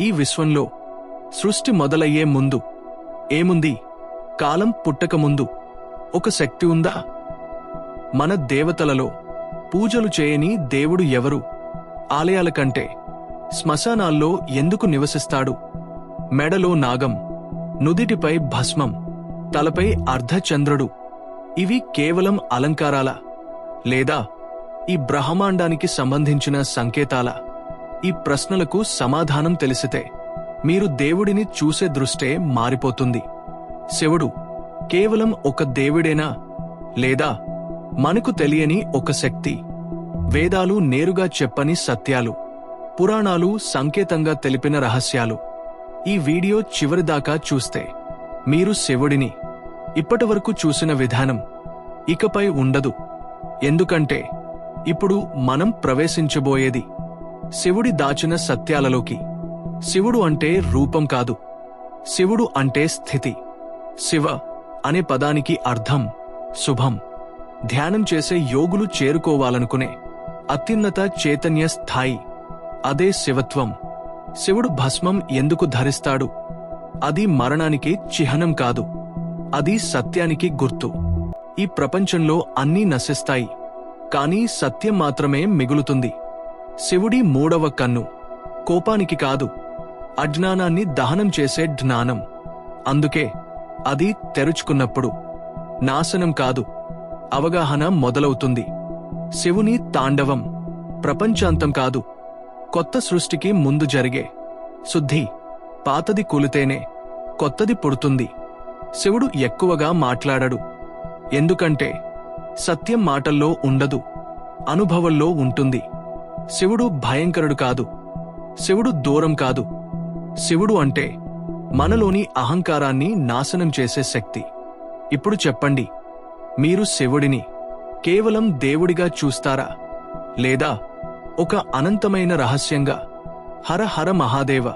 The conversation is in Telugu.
ఈ విశ్వంలో సృష్టి మొదలయ్యే ముందు ఏముంది? కాలం పుట్టకముందు ఒక శక్తి ఉందా? మన దేవతలలో పూజలు చేయని దేవుడు ఎవరు? ఆలయాల కంటే శ్మశానాల్లో ఎందుకు నివసిస్తాడు? మెడలో నాగం, నుదిటిపై భస్మం, తలపై అర్ధచంద్రుడు. ఇవి కేవలం అలంకారాలా? లేదా ఈ బ్రహ్మాండానికి సంబంధించిన సంకేతాలా? ఈ ప్రశ్నలకు సమాధానం తెలిసితే మీరు దేవుడిని చూసే దృష్టే మారిపోతుంది. శివుడు కేవలం ఒక దేవుడేనా? లేదా మనకు తెలియని ఒక శక్తి? వేదాలు నేరుగా చెప్పని సత్యాలు, పురాణాలు సంకేతంగా తెలిపిన రహస్యాలు. ఈ వీడియో చివరిదాకా చూస్తే మీరు శివుడిని ఇప్పటివరకు చూసిన విధానం ఇకపై ఉండదు. ఎందుకంటే ఇప్పుడు మనం ప్రవేశించబోయేది శివుడి దాచిన సత్యాలలోకి. శివుడు అంటే రూపం కాదు, శివుడు అంటే స్థితి. శివ అనే పదానికి అర్థం శుభం. ధ్యానం చేసే యోగులు చేరుకోవాలనుకునే అత్యున్నత చైతన్య స్థాయి. అదే శివత్వం. శివుడు భస్మం ఎందుకు ధరిస్తాడు? అది మరణానికి చిహ్నం కాదు, అది సత్యానికి గుర్తు. ఈ ప్రపంచంలో అన్నీ నశిస్తాయి, కానీ సత్యం మాత్రమే మిగులుతుంది. శివుడి మూడవ కన్ను కోపానికి కాదు, అజ్ఞానాన్ని దహనం చేసే జ్ఞానం. అందుకే అది తెరుచుకున్నప్పుడు నాశనం కాదు, అవగాహన మొదలవుతుంది. శివుని తాండవం ప్రపంచాంతం కాదు, కొత్త సృష్టికి ముందు జరిగే శుద్ధి. పాతది కూలితేనే కొత్తది పుడుతుంది. శివుడు ఎక్కువగా మాట్లాడడు, ఎందుకంటే సత్యం మాటల్లో ఉండదు, అనుభవంలో ఉంటుంది. శివుడు భయంకరుడు కాదు, శివుడు దూరం కాదు. శివుడు అంటే మనలోని అహంకారాన్ని నాశనం చేసే శక్తి. ఇప్పుడు చెప్పండి, మీరు శివుడిని కేవలం దేవుడిగా చూస్తారా? లేదా ఒక అనంతమైన రహస్యంగా? హర హర మహాదేవ.